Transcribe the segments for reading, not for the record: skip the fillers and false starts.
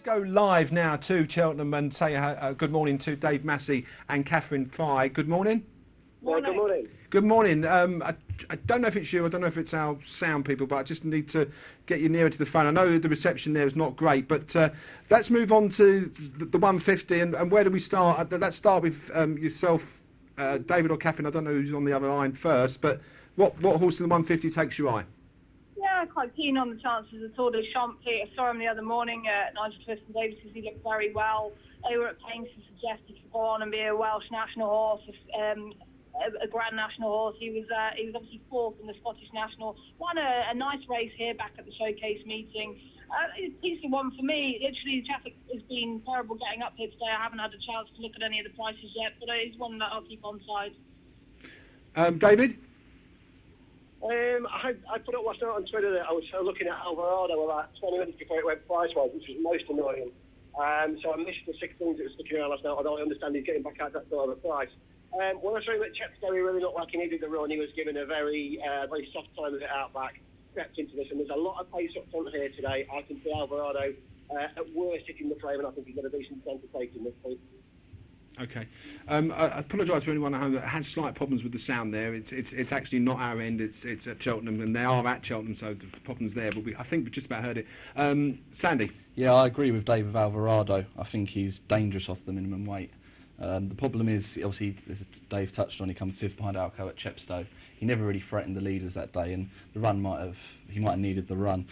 go live now to Cheltenham and say good morning to Dave Massey and Catherine Fye. Good morning. Good morning. Good morning. I don't know if it's you, I don't know if it's our sound people, but I just need to get you nearer to the phone. I know the reception there is not great, but let's move on to the 150. And where do we start? Let's start with yourself, David or Catherine. I don't know who's on the other line first, but what horse in the 150 takes your eye? Yeah, quite keen on the chances of Tour de Champs. I saw him the other morning at Nigel Twiston Davis. He looked very well. They were at pains to suggest he could go on and be a Welsh national horse, a Grand National horse. He was obviously fourth in the Scottish National. Won a nice race here back at the showcase meeting. It's a decent one for me. Literally, the traffic has been terrible getting up here today. I haven't had a chance to look at any of the prices yet, but it's one that I'll keep on side. David? I put up last night on Twitter that I was looking at Alvarado about 20 minutes before it went price-wise, which was most annoying. So I missed the 16s that was sticking around last night, although I understand he's getting back out that door of the price. When I saw him at Chepstow, he really looked like he needed the run. He was given a very soft time of it out back, crept into this, and there's a lot of pace up front here today. I can see Alvarado at worst hitting the frame, and I think he's got a decent chance of taking this point. Okay. I apologise for anyone at home that has slight problems with the sound there. It's actually not our end. It's at Cheltenham, and they are at Cheltenham, so the problem's there. But I think we just about heard it. Sandy. Yeah, I agree with Dave Alvarado. I think he's dangerous off the minimum weight. The problem is, obviously, as Dave touched on, he come fifth behind Alco at Chepstow. He never really threatened the leaders that day, and the run he might have needed the run.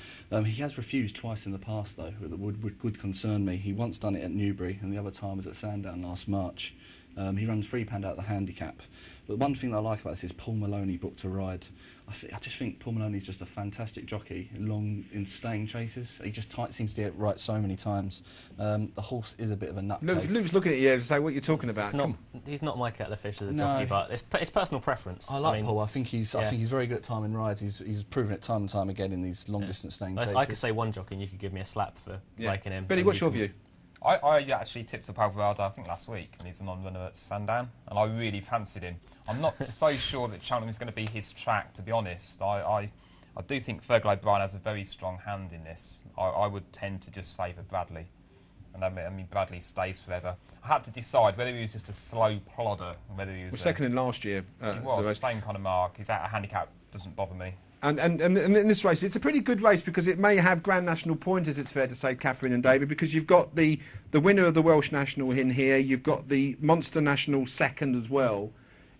He has refused twice in the past, though, that would concern me. He once done it at Newbury, and the other time was at Sandown last March. He runs £3 out of the handicap. But one thing that I like about this is Paul Maloney booked a ride. I just think Paul Maloney's just a fantastic jockey, long in staying chases. He just seems to get it right so many times. The horse is a bit of a nutcase. Luke's looking at you to say what you're talking about. He's not my kettle of fish as a jockey, but it's personal preference. I like Paul. I think he's very good at timing rides. He's proven it time and time again in these long distance staying chases. I could say one jockey and you could give me a slap for liking him. Billy, what's your view? I actually tipped up Alvarado, I think last week, when he's a non-runner at Sandown, and I really fancied him. I'm not so sure that Cheltenham is going to be his track, to be honest. I do think Fergal O'Brien has a very strong hand in this. I would tend to just favour Bradley. And I mean, Bradley stays forever. I had to decide whether he was just a slow plodder, or whether he was... second in last year. He was, same kind of mark. He's out of handicap, doesn't bother me. And in this race, it's a pretty good race because it may have Grand National pointers, it's fair to say, Catherine and David, because you've got the winner of the Welsh National in here, you've got the Monster National second as well.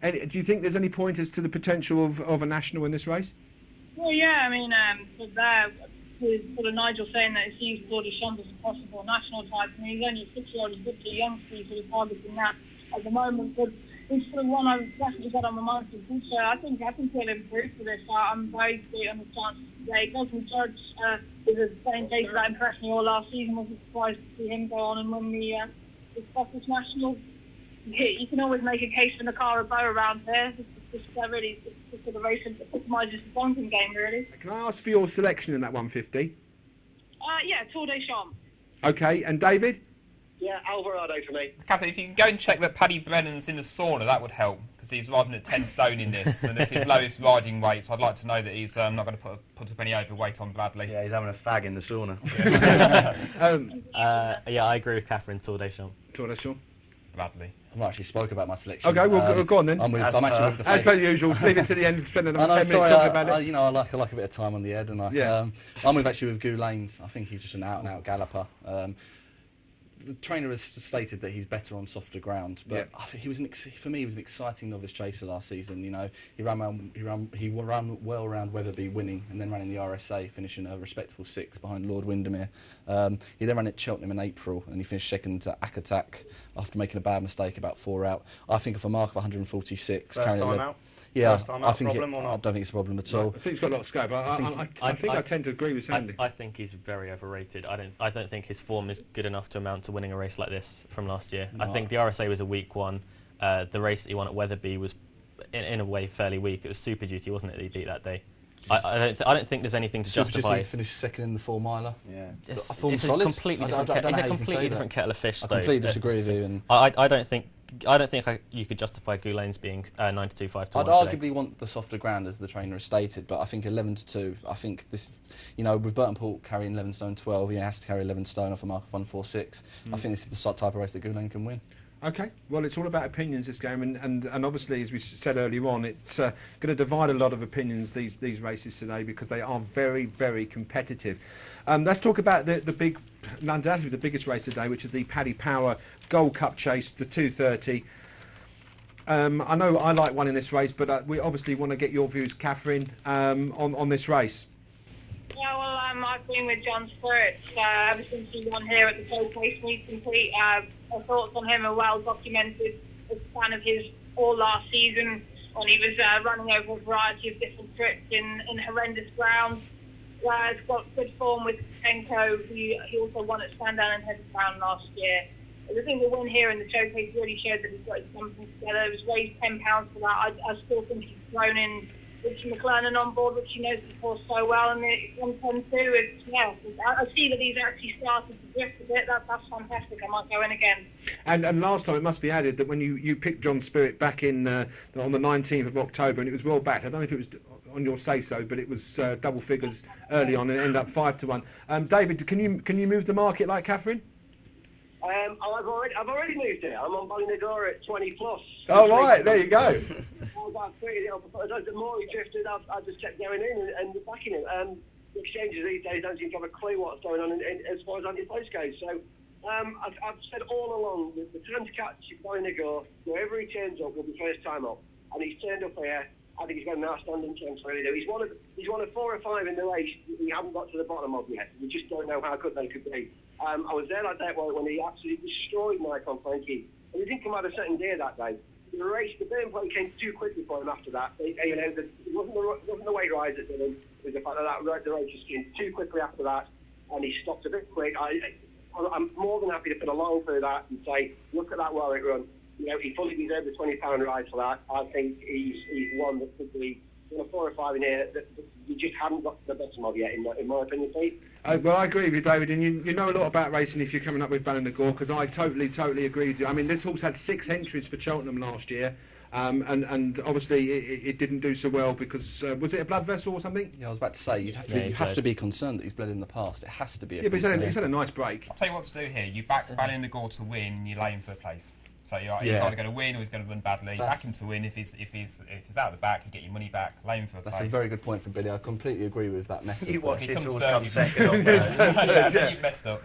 And do you think there's any pointers to the potential of a national in this race? Well, yeah, I mean, with sort of Nigel saying that it sees Tour de Champs as a possible national type, I mean, he's only a 6-year-old, he's a bit too young to be sort of targeting that at the moment, but it's sort of one I've definitely got on my mind for the future. I think he'll improve for this. I'm very sweet on the chances today. Gosling Judge is the same case that impressed me all last season. Wasn't surprised to see him go on and win the Scottish National. You can always make a case for Nakara Bow around here. It's just sort of race that epitomises the bunking game, really. Can I ask for your selection in that 150? Yeah, Tour de Champs. Okay, and David? Yeah, Alvarado for me. Captain, if you can go and check that Paddy Brennan's in the sauna, that would help, because he's riding at 10 stone in this, and it's his lowest riding weight, so I'd like to know that he's not going to put up any overweight on Bradley. Yeah, he's having a fag in the sauna. Yeah, I agree with Catherine, Tour de Champs. Tour de Champs. Bradley. I've not actually spoke about my selection. Okay, well, go on then. I'm actually with the as per usual, leave it to the end and spend another 10 minutes talking about it. I like a bit of time on the head, and I'm with Goo Lanes. I think he's just an out-and-out galloper. The trainer has stated that he's better on softer ground, but for me, he was an exciting novice chaser last season. You know, he ran well around Wetherby, winning, and then ran in the RSA, finishing a respectable 6th behind Lord Windermere. He then ran at Cheltenham in April, and he finished second to Akatak after making a bad mistake about 4 out. I think of a mark of 146. First time out. Yeah, I think I don't think it's a problem at all. I think he's got a lot of scope. I think I tend to agree with Sandy. I think he's very overrated. I don't think his form is good enough to amount to winning a race like this from last year. No. I think the RSA was a weak one. The race that he won at Wetherby was, in a way, fairly weak. It was Super Duty, wasn't it, that he beat that day? I don't think there's anything to justify. He finished second in the 4 miler. Yeah, it's a completely different kettle of fish. I completely disagree with you. I don't think I don't think you could justify Goulane's being 92-5 to 1 I'd today. arguably want the softer ground, as the trainer has stated, but I think 11-2. I think this, with Burton Port carrying 11 stone 12, he has to carry 11 stone off a mark of 146. I think this is the sort type of race that Goulane can win. Okay, well, it's all about opinions, this game, and obviously, as we said earlier on, it's going to divide a lot of opinions, these races today, because they are very, very competitive. Let's talk about the big, undoubtedly the biggest race today, which is the Paddy Power Gold Cup Chase, the 230. I know I like one in this race, but we obviously want to get your views, Catherine, on this race. Yeah, well, I've been with John Spirit ever since he won here at the showcase meet complete. Our thoughts on him are well documented. As a fan of his all last season when he was running over a variety of different trips in horrendous grounds. He's got good form with Tenko. He also won at Sandown and Heatherstown last year. I think the win here in the showcase really showed that he's got his something together. It was raised £10 for that. I still think he's thrown in Richie McLernan on board, which he knows the course so well, and it's 110-2. I see that he's actually started to drift a bit. That's fantastic. I might go in again. And last time, it must be added that when you picked John Spirit back in on the 19th of October, and it was well backed. I don't know if it was on your say-so, but it was double figures early on, and it ended up 5-1. David, can you move the market like Catherine? I've already moved it. I'm on Ballynagore at 20 plus. Oh right, there you go. The more he drifted, I just kept going in and backing him. The exchanges these days don't seem to have a clue what's going on as far as anti-place goes. So I've said all along that the time to catch Ballynagore, wherever he turns up, will be first time up, and he's turned up here. I think he's got an outstanding chance to really do. He's one of 4 or 5 in the race we haven't got to the bottom of yet. We just don't know how good they could be. I was there that day when he absolutely destroyed Nikon Frankie. And he didn't come out of second gear that day. The burn play came too quickly for him after that. It wasn't the weight rise that did him. It was the fact that the race just came too quickly after that, and he stopped a bit quick. I'm more than happy to put a line through that and say, look at that Warwick run. He fully deserved the £20 ride for that. I think he's one that could be 4 or 5 in here that you just haven't got to the bottom of yet, in my opinion, Pete. Well, I agree with you, David, and you know a lot about racing if you're coming up with Ballynagore, because I totally agree with you. I mean, this horse had 6 entries for Cheltenham last year, and obviously it didn't do so well because, was it a blood vessel or something? Yeah, I was about to say, you have to be concerned that he's bled in the past. It has to be a concern. But he's had a nice break. I'll tell you what to do here. You back Ballynagore to win, and you lay him for a place. So he's either going to win or he's going to run badly. Back him to win. If he's out of the back, you get your money back. Lay him for a place. That's a very good point from Billy. I completely agree with that method. You watch this horse come come second on there. You messed up.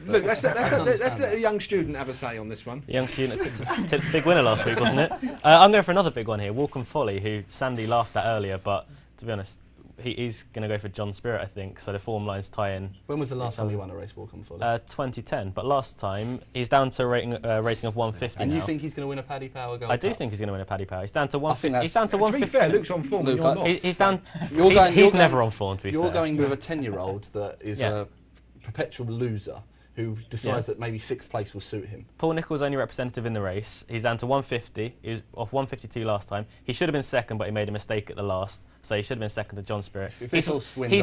Look, let's let a young student have a say on this one. The young student tipped the big winner last week, wasn't it? I'm going for another big one here, Walkham Folly, who Sandy laughed at earlier, but to be honest, he's going to go for John Spirit, I think, so the form lines tie in. When was the last time he won a race, Walkham Folly? 2010, but last time he's down to a rating of 150 And now. you think he's going to win a Paddy Power Gold I do Cup? think he's going to win a Paddy Power. He's down to 150. He's down to To be 150. fair, Luke's on form. Luke, You're not. He's down. You're He's never on form, to be fair. You're going with a 10-year-old that is a perpetual loser who decides that maybe 6th place will suit him. Paul Nichol's only representative in the race. He's down to 150. He was off 152 last time. He should have been second, but he made a mistake at the last. So he should have been second to John Spirit. If this horse wins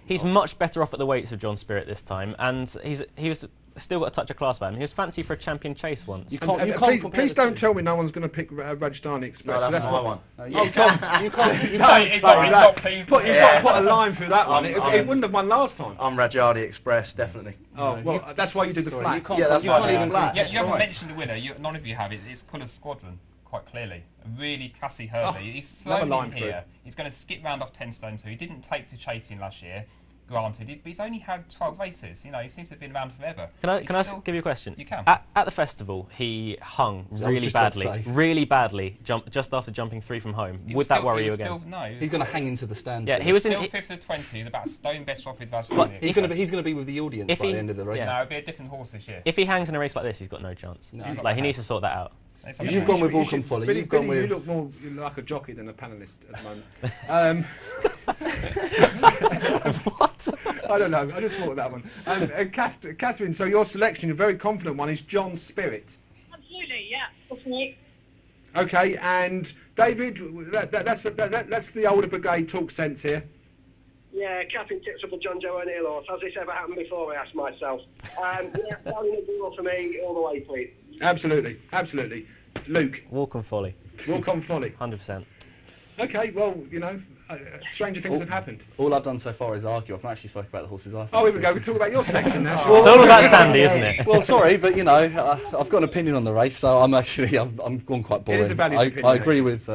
He's much better off at the weights of John Spirit this time, and he was still got a touch of class about him. He was fancy for a champion chase once. Please don't tell me no one's going to pick Rajasthani Express. No, that's my one. Oh, Tom, you can't. He's not pleased. You've got to put a line through that one. It wouldn't have won last time. I'm Rajani Express, definitely. Oh, well, that's why you did the flat. Yeah, that's why I did the flat. Yeah, you haven't mentioned the winner. None of you have. It's Colours Squadron, quite clearly. A really classy hurdler. He's slow in here. He's going to skip round off 10 stone 2. He didn't take to chasing last year, granted, but he's only had 12 races. He seems to have been around forever. Can I give you a question? You can. At the festival, he hung really badly, just after jumping 3 from home. Would that worry you again? No. He's going to hang into the stands. Yeah, he was still 5th of 20. He's about a stone better off with Vashani. He's going to be with the audience by the end of the race. No, it'll be a different horse this year. If he hangs in a race like this, he's got no chance. No. Like, he needs to sort that out. You've gone with Walkham Folly. Billy, You've gone with. You look more like a jockey than a panellist at the moment. What? I don't know. I just thought of that one. Catherine, so your selection, a very confident one, is John Spirit. Absolutely, yeah. That's me. Okay, and David, that's the older brigade talk sense here. Yeah, Catherine tips up a John Joe O'Neill horse. Has this ever happened before, I ask myself. Yeah, Valiant Eagle for me, all the way, please. Absolutely, absolutely. Luke? Walk on Folly. Walk on Folly. 100%. Okay, well, you know, stranger things have happened. All I've done so far is argue. I've not actually spoken about the horses I fancy. Oh, here we go. We talk about your selection now. It's all about Sandy, isn't it? Well, sorry, but you know, I've got an opinion on the race, so I'm gone quite boring. It is a valid opinion, I agree with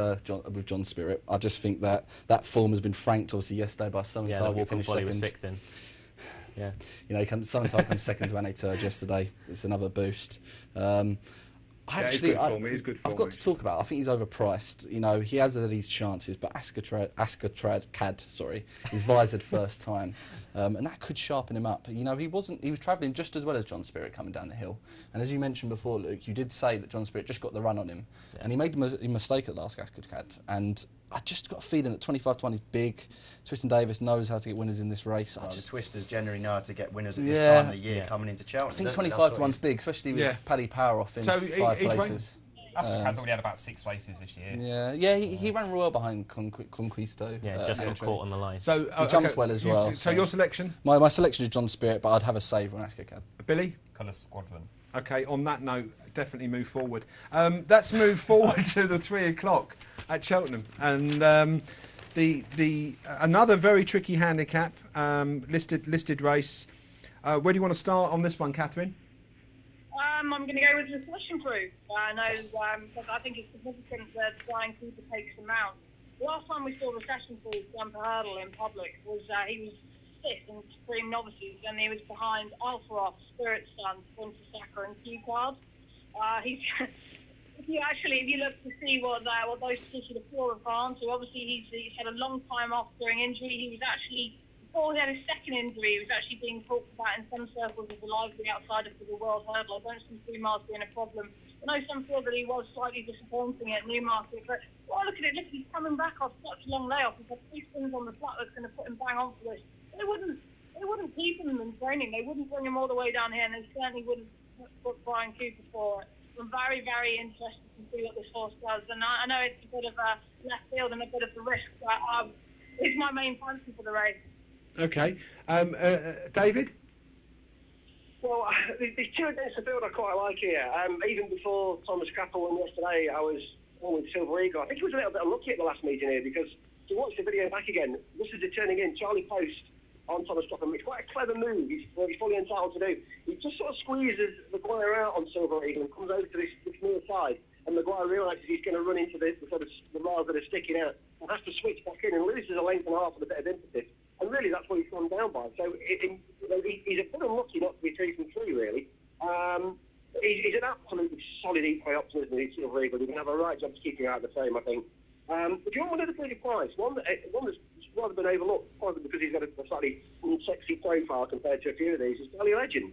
John Spirit. I just think that form has been franked, obviously, yesterday by Southern Yeah, the Target. Walk on Finished Folly was second. sixth in. Yeah. You know, Southern Target comes second to Anne Turge yesterday. It's another boost. Actually, He's good form. I've got to talk about. I think he's overpriced. You know, he has had these chances, but Cad, he's visored first time, and that could sharpen him up. You know, he was travelling just as well as John Spirit coming down the hill. And as you mentioned before, Luke, you did say that John Spirit just got the run on him, and he made a mistake at the last Cad. And I just got a feeling that 25-1 is big. Tristan Davis knows how to get winners in this race. The Twisters generally know how to get winners at this time of the year coming into Cheltenham. I think 25-1's big, especially with Paddy Power off in 5 places. Has already had about 6 races this year. Yeah, he ran well behind Conquisto. Yeah, just got caught on the line. So he jumped well as well. So your selection? My selection is John Spirit, but I'd have a save on Cad. Billy? Colour Squadron. Okay, on that note, definitely move forward. Let's move forward to the 3 o'clock at Cheltenham. And another very tricky handicap, listed race. Where do you want to start on this one, Catherine? I'm going to go with the selection crew. I know because I think it's significant that Brian Cooper takes them out. The last time we saw the session crew jump a hurdle in public was he was 5th in Supreme Novices, and he was behind Alpharoff, Spirit Sun, Sprinter Sacker, and Q Card. If you look to see what those particular 4 have gone to, obviously he's had a long time off during injury. He was actually, before he had his second injury, he was actually being talked about in some circles as a lively outsider for the World Hurdle. I don't see 3 miles being a problem. I know some feel that he was slightly disappointing at Newmarket, but look at it, he's coming back off such a long layoff. He's had 3 spins on the flat that's going to put him bang on for this. They wouldn't keep him in training. They wouldn't bring him all the way down here, and they certainly wouldn't put Brian Cooper for it. I'm very, very interested to see what this horse does, and I know it's a bit of a left field and a bit of a risk, but it's my main fancy for the race. Okay. David? Well, there's 2 against the field I quite like here. Even before Thomas Capel won yesterday, I was on with Silver Eagle. I think he was a little bit unlucky at the last meeting here because to watch the video back again, this is it turning in. Charlie Post on Thomas Capel. It's quite a clever move. He's fully entitled to do. He just sort of squeezes Maguire out on Silver Eagle and comes over to this near side. And Maguire realises he's going to run into the rails that are sticking out and has to switch back in and loses a length and a half with a bit of impetus. And really, that's what he's gone down by. So he's a bit unlucky not to be 3 from 3, really. He's an absolutely solid equal optimist in Silver Eagle. He can have a right job to keep him out of the frame, I think. But you want one of the pretty price, one that's rather been overlooked, probably because he's got a slightly unsexy profile compared to a few of these, is Valley Legend.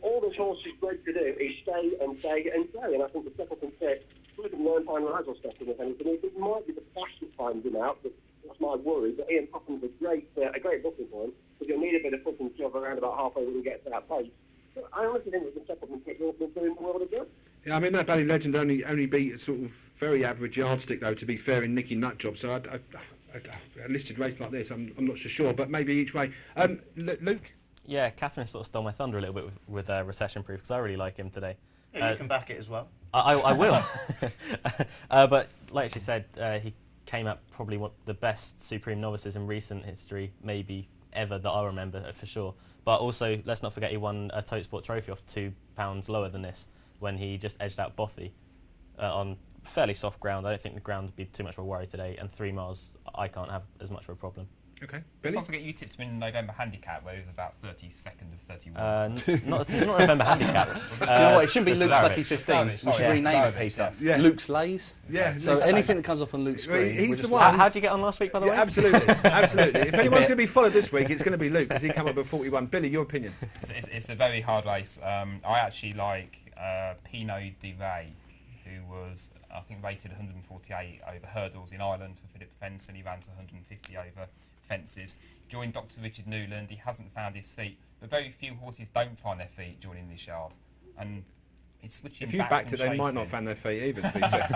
All this horse is bred to do is stay and stay and stay. And I think the step up and fit, with the 9 final rival step, if anything, it might be the fastest find him out. That's my worry. But Ian Popham's a great booking for him. Because you'll need a bit of fucking job around about halfway when he gets to that pace. But I honestly think we can step up and pick North doing the world of good. Yeah, I mean, that Valley Legend only beat a sort of very average yardstick, though, to be fair, in Nicky Nutjob. So a listed race like this, I'm not so sure, but maybe each way. Luke? Yeah, Catherine sort of stole my thunder a little bit with Recession Proof, because I really like him today. Yeah, you can back it as well. I will. But like she said, he came up probably one of the best Supreme Novices in recent history, maybe ever, that I remember for sure. But also, let's not forget he won a Tote Sport Trophy off £2 lower than this when he just edged out Bothy on fairly soft ground. I don't think the ground would be too much of a worry today, and 3 miles I can't have as much of a problem. Okay. Billy? Let's not forget you tipped him in November handicap where he was about 32nd of 31. Not November handicap. Do you know what? It shouldn't be Luke's Lucky 15. We should rename it, Peter. Yes. Yeah. Luke's Lays. Yeah. So anything that comes up on Luke's screen. He's the just one. How'd you get on last week, by the way? Absolutely, absolutely. If anyone's going to be followed this week, it's going to be Luke, because he came up with 41. Billy, your opinion? It's a very hard race. I actually like Pinot de Ray, who was, I think, rated 148 over hurdles in Ireland for Philip Fence, and he ran to 150 over fences. Joined Dr. Richard Newland. He hasn't found his feet, but very few horses don't find their feet joining this yard. And it's switching. If you back backed from it, they might chasing. not find their feet either. To be fair.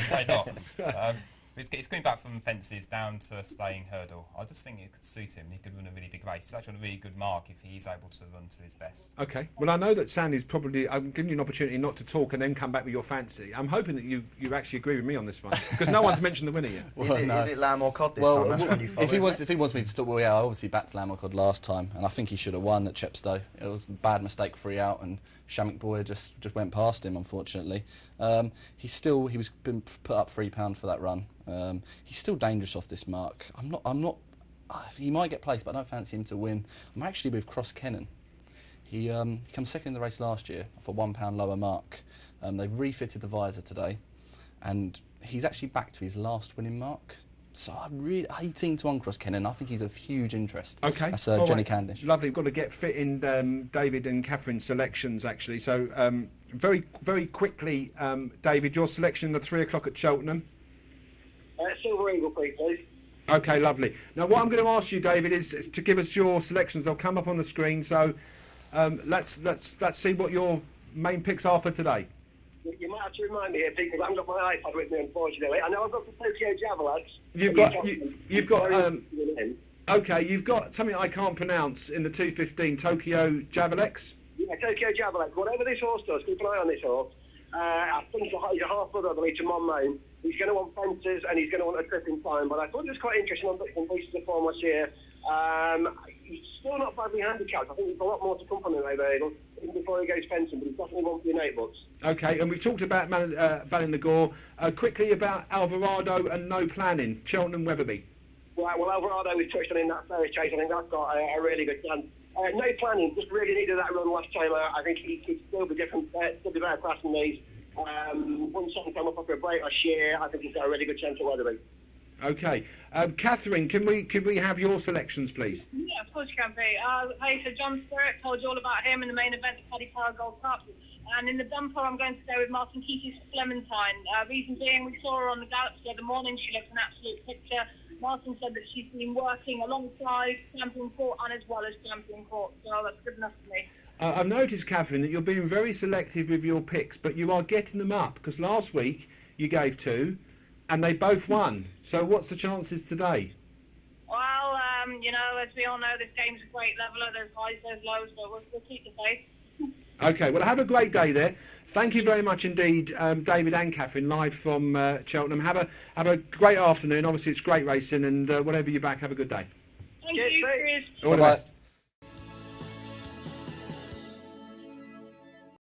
Why not? He's coming back from fences down to staying hurdle. I just think it could suit him. He could win a really big race. He's actually on a really good mark if he's able to run to his best. Okay. Well, I know that Sandy's probably... I'm giving you an opportunity not to talk and then come back with your fancy. I'm hoping that you actually agree with me on this one, because no one's mentioned the winner yet. Is it lamb or cod this time? That's one you follow, if he wants me to stop, well, yeah, I obviously backed lamb or cod last time, and I think he should have won at Chepstow. It was a bad mistake, 3 out, and Shamrock Boy just went past him, unfortunately. He was been put up £3 for that run. He's still dangerous off this mark. I'm not. He might get placed, but I don't fancy him to win. I'm actually with Cross Kennan. He came second in the race last year off a £1 lower mark. They've refitted the visor today, and he's actually back to his last winning mark. So I really 18-1 Cross Kennan. I think he's of huge interest. Okay, that's Jenny Candish. Lovely. We've got to get fit in David and Catherine's selections actually. So very quickly, David, your selection the 3 o'clock at Cheltenham. Silver Eagle, please. Okay, lovely. Now, what I'm going to ask you, David, is to give us your selections. They'll come up on the screen. So let's see what your main picks are for today. You might have to remind me here, because I haven't got my iPad with me, unfortunately. I know I've got the Tokyo Javelax. You've got something I can't pronounce in the 2:15 Tokyo Javelax. Yeah, Tokyo Javelax. Whatever this horse does, keep an eye on this horse. I think he's a half brother, I believe, to Monmouth. He's going to want fences and he's going to want a trip in time. But I thought it was quite interesting on bits and pieces of form last year. He's still not badly handicapped. I think there's a lot more to come from him over before he goes fencing, but he's definitely one for your 8 books. Okay, and we've talked about Ballingall. Quickly about Alvarado and No Planning, Cheltenham Wetherby. Right, well, Alvarado, we've touched on in that fairy chase. I think that's got a really good chance. No Planning, just really needed that run last time out. I think he could still be different, still be better class than these. One second time up after a break last year, I think he's got a really good chance at Wetherby. Okay, Catherine, can we have your selections, please? Yeah, of course you can, Pete. So John Stewart told you all about him in the main event of Paddy Power Gold Cup. And in the bumper, I'm going to go with Martin Keith's Clementine. Reason being, we saw her on the Galaxy the other morning. She looks an absolute picture. Martin said that she's been working alongside Champion Court and as well as Champion Court. So that's good enough for me. I've noticed, Catherine, that you're being very selective with your picks, but you are getting them up, because last week you gave 2 and they both won. So what's the chances today? Well, as we all know, this game's a great leveler. There's highs, there's lows, so we'll keep the faith. Okay, well, have a great day there. Thank you very much indeed, David and Catherine, live from Cheltenham. Have a great afternoon. Obviously, it's great racing, and whatever you're back, have a good day. Thank you. Cheers. All the best.